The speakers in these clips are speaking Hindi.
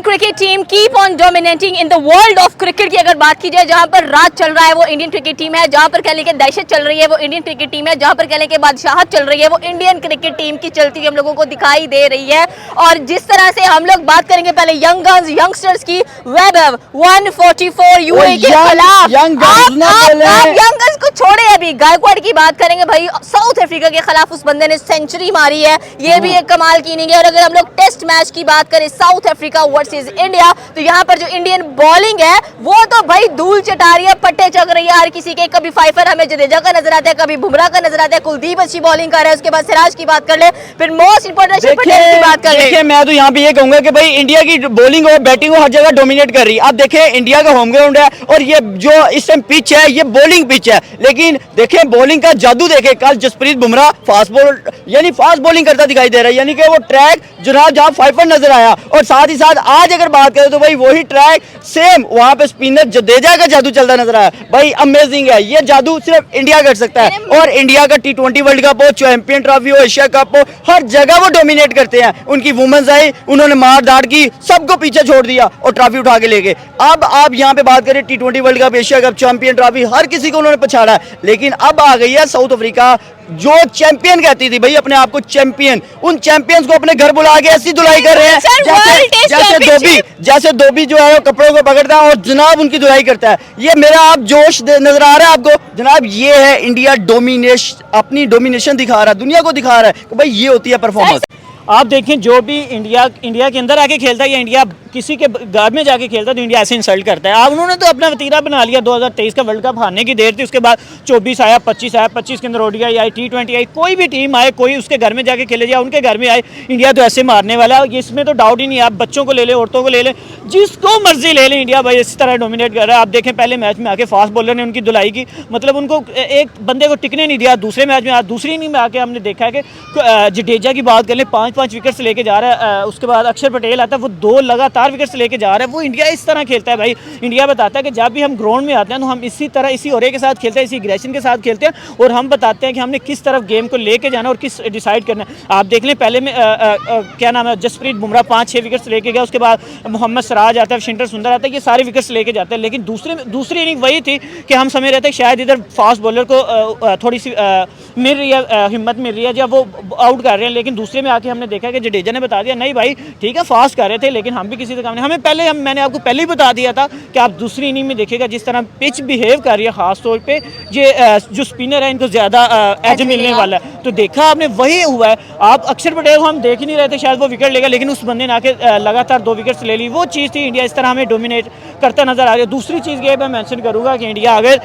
Cricket team keep on dominating in the world of cricket की अगर बात की जाए, जहां पर राज चल रहा है वो इंडियन क्रिकेट टीम है, जहां पर कह लें कि दहशत चल रही है वो इंडियन क्रिकेट टीम है, जहां पर कह लें कि बादशाहत चल रही है वो इंडियन क्रिकेट टीम की चलती हुई हम लोगों को दिखाई दे रही है। और जिस तरह से हम लोग बात करेंगे पहले यंगस्टर्स की, वैभव 144 यूए के खिलाफ, आप यंगर्स को छोड़े, अभी गायकवाड़ की बात करेंगे भाई, साउथ अफ्रीका के खिलाफ उस बंदे ने सेंचुरी मारी है, ये भी एक कमाल की इनिंग है। और अगर हम लोग टेस्ट मैच की बात करें साउथ अफ्रीका वर्सेस इंडिया, तो यहाँ पर जो इंडियन बॉलिंग है वो तो भाई धूल चटा रही है, पट्टे चग रही है हर किसी के। कभी फाइफर हमें जडेजा का नजर आता है, कभी बुमराह का नजर आता है, कुलदीप अच्छी बॉलिंग कर रहा है, उसके बाद सिराज की बात कर ले, फिर मोस्ट इंपोर्टेंट पटेल की बात कर ले। देखिए मैं तो यहाँ पे ये कहूंगा कि भाई इंडिया की बॉलिंग और बैटिंग हर जगह डोमिनेट कर रही है। आप देखें इंडिया का होम ग्राउंड है और ये जो इस टाइम पिच है ये बॉलिंग पिच है, लेकिन देखें बॉलिंग का जादू देखें, कल जसप्रीत बुमराह फास्ट बॉलिंग करता दिखाई दे रहा है, यानी कि वो ट्रैक जनाब जहाँ फाइफर नजर आया, और साथ ही साथ आज अगर बात करें तो भाई वही ट्रैक सेम वहां पे स्पिनर जडेजा का जादू चलता नजर आया। भाई अमेजिंग है, ये जादू सिर्फ इंडिया कर सकता है। और इंडिया का T20 वर्ल्ड कप हो, चैंपियन ट्रॉफी हो, एशिया कप हो, हर जगह वो डोमिनेट करते हैं। उनकी वुमेन्स आई, उन्होंने मार दाड़ की, सबको पीछे छोड़ दिया और ट्रॉफी उठा के ले गए। अब आप यहाँ पे बात करें T20 world cup, Asia cup, champion trophy, हर किसी को उन्होंने पछाड़ा है। लेकिन अब आ गई है साउथ अफ्रीका जो चैंपियन कहती थी, भाई अपने आप को चैंपियन, उन चैंपियंस को अपने घर बुला के ऐसी धुलाई कर रहे हैं जैसे धोबी जो है वो कपड़ों को पकड़ता है और जनाब उनकी धुलाई करता है। ये मेरा आप जोश नजर आ रहा है आपको जनाब, ये है इंडिया अपनी डोमिनेशन दिखा रहा है, दुनिया को दिखा रहा है कि भाई ये होती है परफॉर्मेंस। आप देखें जो भी इंडिया के अंदर आके खेलता है या इंडिया किसी के घर में जाके खेलता है तो इंडिया ऐसे इंसल्ट करता है। आप उन्होंने तो अपना वतीरा बना लिया, 2023 का वर्ल्ड कप हारने की देर थी, उसके बाद 24 आया, 25 आया, 25 के अंदर ODI आई, T20 आई, कोई भी टीम आए, कोई उसके घर में जाके खेले, या उनके घर में आए, इंडिया तो ऐसे मारने वाला है, इसमें तो डाउट ही नहीं है। आप बच्चों को ले लें, औरतों को ले लें, जिसको मर्जी ले लें, इंडिया भाई इस तरह डोमिनेट कर रहा है। आप देखें पहले मैच में आके फास्ट बॉलर ने उनकी धुलाई की, मतलब उनको एक बंदे को टिकने नहीं दिया। दूसरे मैच में आज दूसरी इनिंग में आके हमने देखा है कि जडेजा की बात कर लें, 5-5 विकेट से लेके जा रहा है, उसके बाद अक्षर पटेल आता है, वो 2 लगातार विकेट से लेके जा रहा है। वो इंडिया इस तरह खेलता है भाई, इंडिया बताता है कि जब भी हम ग्राउंड में आते हैं तो हम इसी तरह, इसी ओरे के साथ खेलते हैं, इसी एग्रेशन के साथ खेलते हैं, और हम बताते हैं कि हमने किस तरफ गेम को लेके जाना और किस डिसाइड करना है। आप देख लें पहले में क्या नाम है, जसप्रीत बुमराह 5-6 विकेट से लेके गया, उसके बाद मोहम्मद सिराज आता है, शिंटर सुंदर आता है, ये सारे विकेट से लेके जाते हैं। लेकिन दूसरी इनिंग वही थी कि हम समझ रहे थे शायद इधर फास्ट बॉलर को थोड़ी सी मिल रही है, हिम्मत मिल रही है, जब वो आउट कर रहे हैं। लेकिन दूसरे में आके हमने देखा कि जडेजा ने बता दिया नहीं भाई ठीक है फास्ट कर रहे थे, लेकिन हम भी किसी से काम नहीं, मैंने आपको पहले ही बता दिया था कि आप दूसरी इनिंग में देखिएगा जिस तरह पिच बिहेव कर रही है, खास तौर पे ये जो स्पिनर है इनको ज्यादा एज मिलने वाला है, तो देखा आपने वही हुआ है। आप अक्षर पटेल को हम देख ही नहीं रहे थे शायद वो विकेट लेगा, लेकिन उस बंदे ने आके लगातार 2 विकेट ले ली। वो चीज़ थी, इंडिया इस तरह हमें डोमिनेट करता नजर आ रही है। दूसरी चीज़ ये मैं मेंशन करूंगा कि इंडिया अगर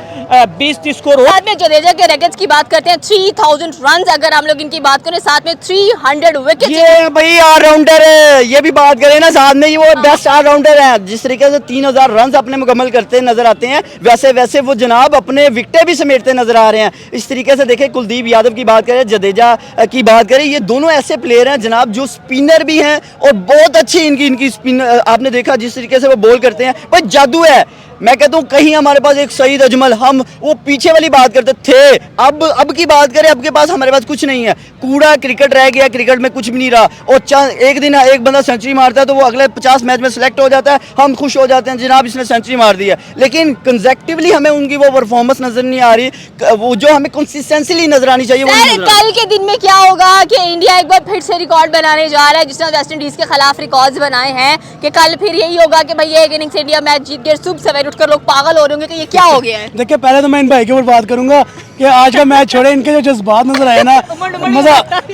20-30 स्कोर साथ में जडेजा के रैकेट्स की बात करते हैं, 3000 रन अगर हम लोग इनकी बात करें, साथ में 300 विकेट, ये भाई ऑलराउंडर है, ये भी बात करें ना साथ में, ये वो बेस्ट ऑलराउंडर है। जिस तरीके से 3000 रन अपने मुकम्मल करते नजर आते हैं, वैसे वो जनाब अपने विकेटें भी समेटते नजर आ रहे हैं। इस तरीके से देखें कुलदीप यादव की बात करें, जडेजा की बात करें, ये दोनों ऐसे प्लेयर हैं जनाब जो स्पिनर भी हैं और बहुत अच्छी इनकी स्पिन, आपने देखा जिस तरीके से वो बॉल करते हैं, भाई जादू है। मैं कहता हूँ कहीं हमारे पास एक सईद अजमल, हम वो पीछे वाली बात करते थे, अब की बात करें, अब के पास हमारे पास कुछ नहीं है, कूड़ा क्रिकेट रह गया, क्रिकेट में कुछ भी नहीं रहा। और एक दिन एक बंदा सेंचुरी मारता है तो वो अगले 50 मैच में सिलेक्ट हो जाता है, हम खुश हो जाते हैं जनाब इसने सेंचुरी मार दी है, लेकिन कंसेक्टिवली हमें उनकी वो परफॉर्मेंस नजर नहीं आ रही, वो जो हमें कंसिस्टेंसी नजर आनी चाहिए। कल के दिन में क्या होगा कि इंडिया एक बार फिर से रिकॉर्ड बनाने जा रहा है, जिसने वेस्ट इंडीज के खिलाफ रिकॉर्ड्स बनाए हैं, कि कल फिर यही होगा कि भाई एक इनिंग से इंडिया मैच जीत गया, सुबह सवेरे उठकर लोग पागल हो रहे होंगे कि ये क्या हो गया है। देखिए पहले तो मैं इन भाई के ऊपर बात करूंगा कि आज का मैच छोड़े, इनके जो जज्बात नजर आए ना,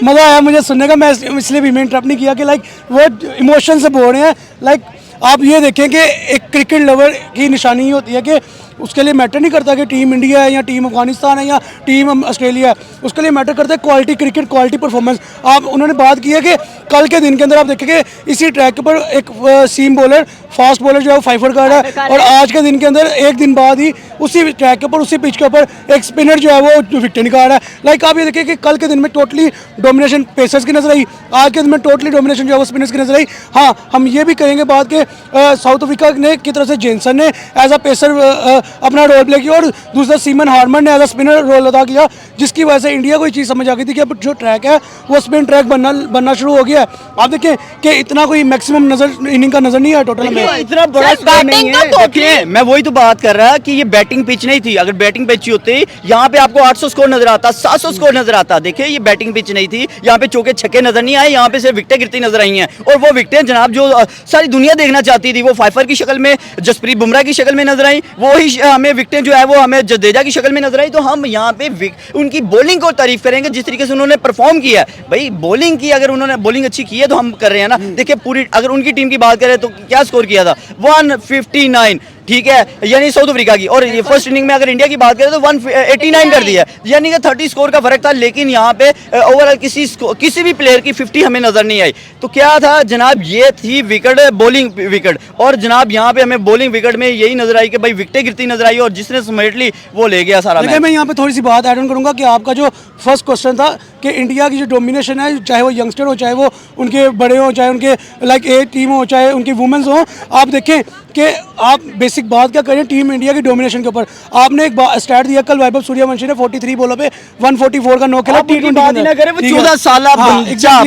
मजा आया मुझे सुनने का। मैं इसलिए भी इंटरप्ट नहीं किया कि लाइक वो इमोशन से बोल रहे हैं। लाइक आप ये देखें कि एक क्रिकेट लवर की निशानी होती है कि उसके लिए मैटर नहीं करता कि टीम इंडिया है या टीम अफगानिस्तान है या टीम ऑस्ट्रेलिया है, उसके लिए मैटर करता है क्वालिटी क्रिकेट, क्वालिटी परफॉर्मेंस। आप उन्होंने बात की है कि कल के दिन के अंदर आप देखेंगे इसी ट्रैक पर एक सीम बॉलर, फास्ट बॉलर जो है वो फाइफर कर रहा है, और आज के दिन के अंदर एक दिन बाद ही उसी ट्रैक के ऊपर, उसी पिच के ऊपर एक स्पिनर जो है वो विकेट निकाल रहा है। लाइक आप ये देखिए कि कल के दिन में टोटली डोमिनेशन पेसर्स की नजर आई, आज के दिन में टोटली डोमिनेशन जो है वो स्पिनर्स की नजर आई। हाँ, हम ये भी करेंगे बात के साउथ अफ्रीका ने की तरफ से जेनसन ने एज अ पेसर अपना रोल प्ले किया, और दूसरा सीमन हार्मन ने एज अ स्पिनर रोल अदा किया, जिसकी वजह से इंडिया को ये चीज़ समझ आ गई थी कि अब जो ट्रैक है वो स्पिन ट्रैक बनना शुरू हो गया है। आप देखें कि इतना कोई मैक्सिमम इनिंग का नजर नहीं आया टोटल में। इतना बड़ा सर, स्कोर नहीं बैटिंग है। तो देखिए मैं वही तो बात कर रहा कि ये बैटिंग पिच नहीं थी। अगर बैटिंग पिच होती यहाँ पे आपको 800 स्कोर नजर आता, 700 स्कोर नजर आता। देखिए ये बैटिंग पिच नहीं थी, यहाँ पे चौके छक्के नजर नहीं आए, यहाँ पे सिर्फ विकेटें गिरती नजर आई हैं। और वो विकेटें जनाब जो सारी दुनिया देखना चाहती थी, वो फाइफर की शक्ल में, जसप्रीत बुमराह की शक्ल में नजर आई, वही हमें विकेटें जो है वो हमें जडेजा की शक्ल में नजर आई। तो हम यहाँ पे उनकी बॉलिंग को तारीफ करेंगे जिस तरीके से उन्होंने परफॉर्म किया है। भाई बॉलिंग की, अगर उन्होंने बॉलिंग अच्छी की है तो हम कर रहे हैं ना। देखिए पूरी अगर उनकी टीम की बात करें तो क्या स्कोर किया था, 159, ठीक है, यानी साउथ अफ्रीका की। और ये फर्स्ट इनिंग में अगर इंडिया की बात करें तो 189 कर दिया, यानी कि 30 स्कोर का फर्क था। लेकिन यहाँ पे ओवरऑल किसी भी प्लेयर की 50 हमें नजर नहीं आई। तो क्या था जनाब, ये थी विकेट, बॉलिंग विकेट। और जनाब यहाँ पे हमें बॉलिंग विकेट में यही नजर आई कि भाई विकेटें गिरती नजर आई और जिसने समेट ली वो ले गया सारा मैच। मैं यहाँ पे थोड़ी सी बात ऐड ऑन करूंगा कि आपका जो फर्स्ट क्वेश्चन था कि इंडिया की जो डोमिनेशन है, चाहे वो यंगस्टर हो, चाहे वो उनके बड़े हो, चाहे उनके लाइक ए टीम हो, चाहे उनकी वुमेन्स हो, आप देखें कि आप बेसिक बात क्या करें टीम इंडिया की डोमिनेशन के ऊपर। आपने एक स्टार्ट दिया कल, वैभव सूर्यवंशी ने 43 बॉलों पे 144 का नॉक खेला। आप उनकी बात ही ना करें, वो 14 साल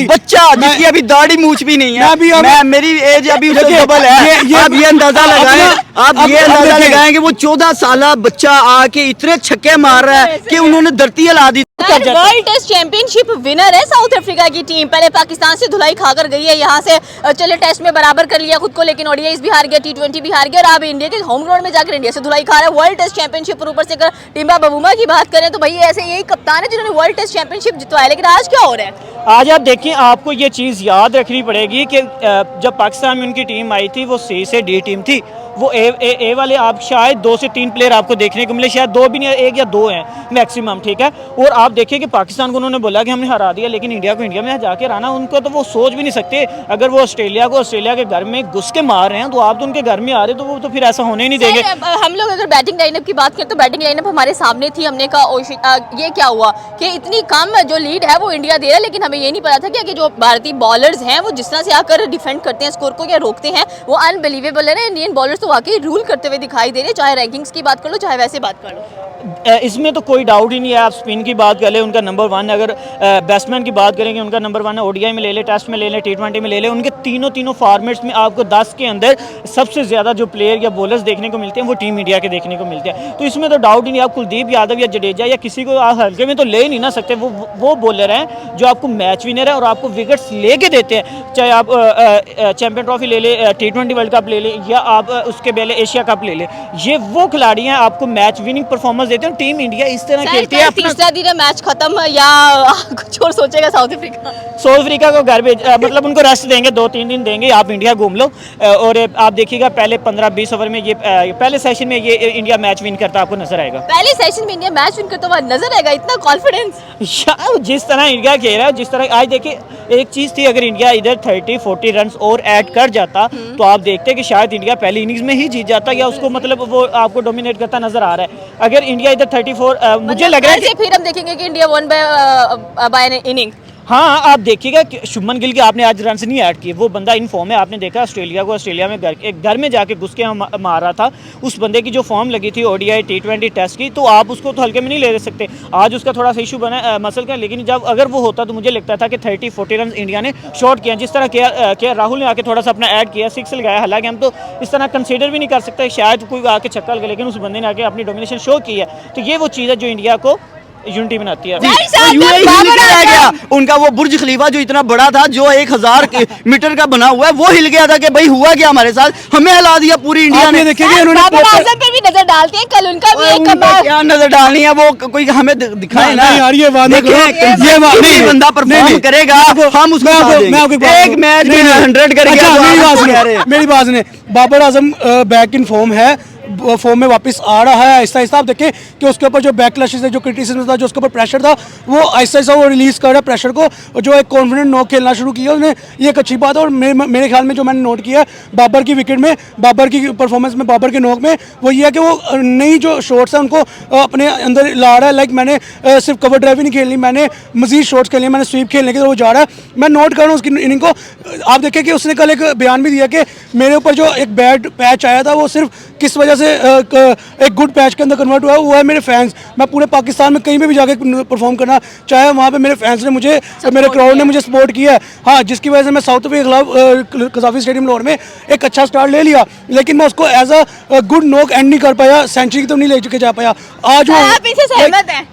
बच्चा जिसकी अभी दाढ़ी मूछ भी नहीं है। मैं मेरी एज अभी उससे डबल है। आप ये अंदाजा लगाएं, आप ये अंदाजा लगाएं कि वो 14 साल बच्चा आके इतने छक्के मार रहा है कि उन्होंने धरती हिला दी। वर्ल्ड टेस्ट चैंपियनशिप विनर है साउथ अफ्रीका की टीम। पहले पाकिस्तान से धुलाई खाकर गई है, यहाँ से चले टेस्ट में बराबर कर लिया खुद को, लेकिन ओडीआईज भी हार गया, T20 भी हार गया, और अब इंडिया के होम ग्राउंड में जाकर इंडिया से धुलाई खा रहा है वर्ल्ड टेस्ट चैंपियनशिप। और ऊपर से अगर टिम्बा बबूमा की बात करें तो भाई ऐसे यही कप्तान है जिन्होंने वर्ल्ड टेस्ट चैंपियनशिप जितवाया। लेकिन आज क्या हो रहा है, आज आप देखिए, आपको ये चीज़ याद रखनी पड़ेगी कि जब पाकिस्तान में उनकी टीम आई थी वो C से D टीम थी। वो ए वाले आप शायद 2 से 3 प्लेयर आपको देखने को मिले, शायद 2 भी नहीं, 1 या 2 हैं मैक्सिमम, ठीक है। और आप देखिए कि पाकिस्तान को उन्होंने बोला कि हमने हरा दिया, लेकिन इंडिया को इंडिया में जाके हराना, उनको तो वो सोच भी नहीं सकते। अगर वो ऑस्ट्रेलिया के घर में घुस के मार रहे हैं तो आप तो उनके घर में आ रहे, तो वो तो फिर ऐसा होने ही नहीं देंगे। हम लोग अगर बैटिंग लाइनअप की बात करें तो बैटिंग लाइनअप हमारे सामने थी। हमने कहा ये क्या हुआ कि इतनी कम जो लीड है वो इंडिया दे रहा है, लेकिन हमें ये नहीं पता था कि जो भारतीय बॉलर्स हैं वो जिस तरह से आकर डिफेंड करते हैं स्कोर को या रोकते हैं, वो अनबिलीवेबल है ना। इंडियन बॉलर्स तो वाकई रूल करते हुए दिखाई दे रहे हैं, चाहे रैंकिंग्स की बात कर लो, चाहे वैसे बात कर लो। इसमें तो कोई डाउट ही नहीं है। आप स्पिन की बात कर ले, उनका नंबर 1, अगर बैट्समैन की बात करेंगे उनका नंबर 1 है। ओडीआई में ले ले, टेस्ट में ले ले, T20 में ले ले, उनके तीनों फॉर्मेट्स में आपको 10 के अंदर सबसे ज़्यादा जो प्लेयर या बॉलर्स देखने को मिलते हैं वो टीम इंडिया के देखने को मिलते हैं। तो इसमें तो डाउट ही नहीं। आप कुलदीप यादव या जडेजा या किसी को आप हल्के में तो ले ही नहीं ना सकते। वो बॉलर हैं जो आपको मैच विनर है और आपको विकेट्स लेके देते हैं। चाहे आप चैंपियन ट्रॉफी ले ले, T20 वर्ल्ड कप ले ले, या आप उसके पहले एशिया कप ले ले, ये वो खिलाड़ी हैं आपको मैच विनिंग परफॉर्मेंस देते हैं। टीम इंडिया इस तरह खेलती है। तीसरा दिन मैच खत्म या कुछ और सोचेगा साउथ अफ्रीका को घर भेज, मतलब उनको रेस्ट देंगे, 2-3 दिन देंगे, आप इंडिया घूम लो। और आप देखिएगा पहले 15-20 ओवर में ये पहले सेशन में ये इंडिया मैच विन करता आपको नजर आएगा। पहले सेशन में इंडिया मैच विन करता हुआ नजर आएगा, इतना कॉन्फिडेंस। जिस तरह इंडिया खेल रहा है, जिस तरह आज देखिए, एक चीज़ थी, अगर इंडिया इधर 30-40 रन और ऐड कर जाता तो आप देखते कि शायद इंडिया पहली इनिंग्स में ही जीत जाता, या उसको मतलब वो आपको डोमिनेट करता नजर आ रहा है। अगर इंडिया इधर 34, मुझे लग रहा है फिर हम देखेंगे कि इंडिया वन बाय इनिंग। हाँ, आप देखिएगा कि शुभमन गिल के आपने आज रन नहीं ऐड किए, वो बंदा इन फॉर्म है। आपने देखा ऑस्ट्रेलिया में घर में जाके घुस के मार रहा था। उस बंदे की जो फॉर्म लगी थी ओडीआई T20 टेस्ट की, तो आप उसको तो हल्के में नहीं ले सकते। आज उसका थोड़ा सा इशू बना मसल का, लेकिन जब अगर वो होता तो मुझे लगता था कि 30-40 रन इंडिया ने शॉर्ट किया। जिस तरह के राहुल ने आके थोड़ा सा अपना ऐड किया, 6 लगाया, हालांकि हम तो इस तरह कंसिडर भी नहीं कर सकते शायद कोई आके छक्का लगे, लेकिन उस बंदे ने आके अपनी डोमिनेशन शो की है। तो ये वो चीज़ है जो इंडिया को यूनिटी बनाती है। गया उनका वो बुर्ज खलीफा जो इतना बड़ा था, जो 1000 मीटर का बना हुआ है, वो हिल गया था कि भाई हुआ क्या हमारे साथ, हमें हिला दिया पूरी इंडिया ने। देखेंगे उन्होंने पे भी नजर डालते हैं, कल उनका भी एक कमाल। क्या नजर डालनी है, वो कोई हमें दिखाए ना यार, ये बंदा परफॉर्म करेगा, हम उसको एक मैच में 100 करेंगे। मेरी बात सुनिए, Babar Azam back in form है, फॉर्म में वापस आ रहा है आहिस्ता आहिस्ता। आप देखें कि उसके ऊपर जो बैकलैशेस है, जो क्रिटिसिज्म था, जो उसके ऊपर प्रेशर था, वो आहिस्ता आहिस्ता वो रिलीज कर रहा है प्रेशर को, और जो एक कॉन्फिडेंट नॉक खेलना शुरू किया उसने, ये एक अच्छी बात है। और मेरे ख्याल में जो मैंने नोट किया बाबर की विकेट में, बाबर की परफॉर्मेंस में, बाबर के नॉक में, वो ये है कि वो नई जो शॉट्स है उनको अपने अंदर ला रहा है। लाइक मैंने सिर्फ कवर ड्राइव ही नहीं खेलनी, मैंने मजीद शॉट्स खेलनी, मैंने स्वीप खेलने की तरफ वो जा रहा है। मैं नोट कर रहा हूँ उसकी इनिंग को। आप देखें कि उसने कल एक बयान भी दिया कि मेरे ऊपर जो एक बैड पैच आया था वो सिर्फ किस वजह से एक गुड पैच के अंदर कन्वर्ट हुआ है, वो है मेरे फैंस। मैं पूरे पाकिस्तान में कहीं पे भी जाके परफॉर्म करना चाहे, वहाँ पे मेरे फैंस ने मुझे, मेरे क्राउड ने मुझे सपोर्ट किया है। हाँ, जिसकी वजह से मैं साउथ अफ्रीका के खिलाफ कज़ाफ़ी स्टेडियम लाहौर में एक अच्छा स्टार्ट ले लिया, लेकिन मैं उसको as a good knock and नहीं कर पाया, सेंचुरी की तो नहीं ले के जा पाया। आज वो आप इसे सहमत हैं?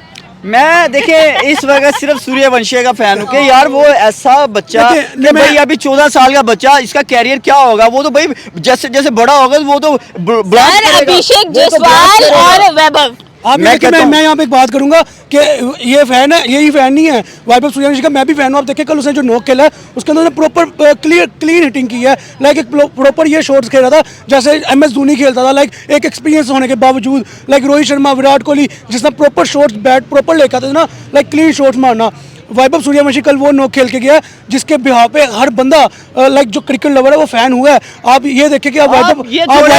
मैं देखिए इस वक्त सिर्फ सूर्यवंशी का फैन हूँ कि यार वो ऐसा बच्चा कि भाई अभी 14 साल का बच्चा, इसका कैरियर क्या होगा, वो तो भाई जैसे जैसे बड़ा होगा वो तो सर, अभिषेक जायसवाल और वैभव, आप मैं यहाँ पे एक बात करूंगा कि ये फैन है, यही फैन नहीं है वैभव सूर्यवंशी का, मैं भी फैन हूँ। आप देखिए कल उसने जो नॉक खेला है उसके अंदर प्रॉपर क्लीन हिटिंग की है, लाइक एक प्रॉपर ये शॉट्स खेल रहा था जैसे MS धोनी खेलता था, लाइक एक एक्सपीरियंस होने के बावजूद, लाइक रोहित शर्मा, विराट कोहली जिसने प्रॉपर शॉट्स बैट प्रॉपर लेकर आते थे ना, लाइक क्लीन शॉट्स मारना। वैभव सूर्यवंशी कल वो नॉक खेल के गया जिसके बिहार पे हर बंदा लाइक जो क्रिकेट लवर है वो फैन हुआ है। आप ये देखिए कि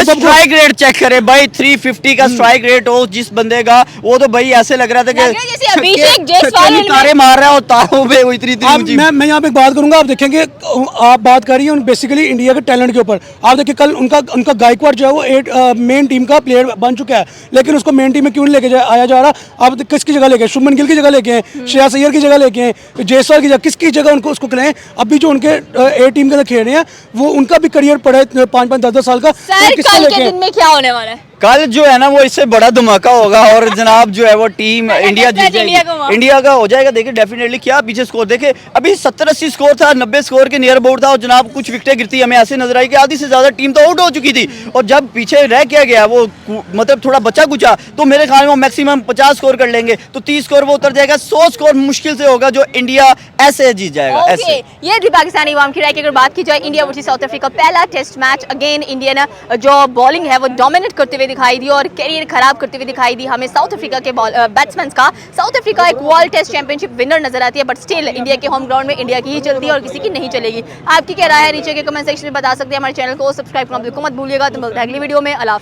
स्ट्राइक रेट चेक करें भाई, 350 का स्ट्राइक रेट हो जिस बंदे का, वो तो भाई ऐसे लग रहा था कि जैसे अभिषेक जायसवाल तारे मार रहा है और तारों पे वो इतनी मैं यहाँ पे एक बात करूंगा। आप देखेंगे, आप बात कर रही हैं बेसिकली इंडिया के टैलेंट के ऊपर। आप देखिए कल उनका गायकवाड़ जो है वो मेन टीम का प्लेयर बन चुका है, लेकिन उसको मेन टीम में क्यों नहीं लेके आया जा रहा? आप किसकी जगह लेके, शुभमन गिल की जगह लेके हैं, श्रेयस अय्यर की जगह लेके हैं, जायसवाल की जगह, किसकी जगह उनको उसको खिलाएं? अभी जो उनके ए टीम के अंदर खेल रहे हैं वो उनका भी करियर पड़ा है 5-5, 10-10 साल का। सर, कल के दिन में क्या होने वाला है? कल जो है ना वो इससे बड़ा धमाका होगा और जनाब जो है वो टीम इंडिया जीत जाएगी, इंडिया का हो जाएगा। देखिए डेफिनेटली क्या पीछे स्कोर देखे, अभी 70-80 स्कोर था, 90 स्कोर के नियर अबाउट था, और जनाब कुछ विकेटें गिरती हमें ऐसे नजर आई कि आधी से ज्यादा टीम तो आउट हो चुकी थी, और जब पीछे रह क्या गया वो मतलब थोड़ा बचा कुचा, तो मेरे ख्याल में वो मैक्सिमम 50 स्कोर कर लेंगे, तो 30 स्कोर वो उतर जाएगा, 100 स्कोर मुश्किल से होगा जो इंडिया ऐसे जीत जाएगा। ऐसे ये थी पाकिस्तानी अवाम की राय की। अगर बात की जाए इंडिया वर्सेस साउथ अफ्रीका, पहला टेस्ट मैच, अगेन इंडिया जो बॉलिंग है वो डोमिनेट करते हुए दिखाई दी और कैरियर खराब करते हुए दिखाई दी हमें साउथ अफ्रीका के बैट्समैन का। साउथ अफ्रीका एक वर्ल्ड टेस्ट चैंपियनशिप विनर नजर आती है, बट स्टिल इंडिया के होम ग्राउंड में इंडिया की ही चलती है और किसी की नहीं चलेगी। आपकी क्या राय है नीचे के कमेंट सेक्शन में बता सकते हैं। हमारे चैनल को सब्सक्राइब करना बिल्कुल मत भूलिएगा। तो मिलते हैं अगली वीडियो में। अल्लाह।